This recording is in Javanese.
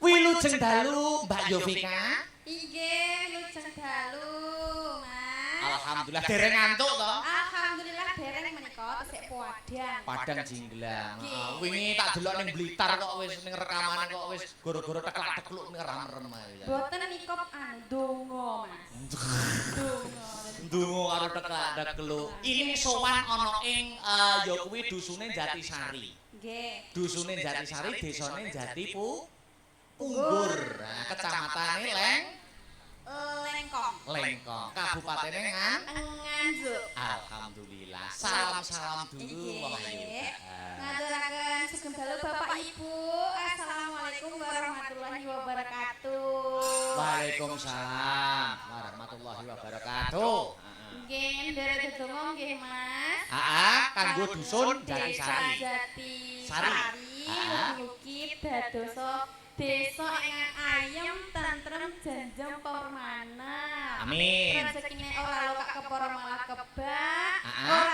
Wilujeng dalu Mbak Yovika. Inggih, lujeng dalu, Mas. Alhamdulillah dereng ngantuk to. Alhamdulillah dereng menika tesih padang. Padang Jinglang. Wingi tak delok ning Blitar kok wis ning rekamane kok wis goro-goro teklak-tekluk ngerem-rem ae. Boten niko donga, Mas. Donga. Ndonga karo teklak-tekluk. Ini sowan ana ing ya kuwi dusune Jatisari. Nggih. Dusune Jatisari, desane Jatipu Punggur. Nah, kecamatane Lengkong. Lengkong. Kabupatene Nganjuk. Alhamdulillah. Salam-salam dulu wong ayu. Ngaturaken sugeng dalu Bapak Ibu. Assalamualaikum warahmatullahi wabarakatuh. Waalaikumsalam warahmatullahi wabarakatuh. Nggih, nderek dedonga nggih, Mas. Kanggo dusun Jatisari. Jatisari. Mugi dadosa desa ingkang ayem, tentrem, janjang permana. Amin. Rezekine ora lokak kepara malah kebak. Ora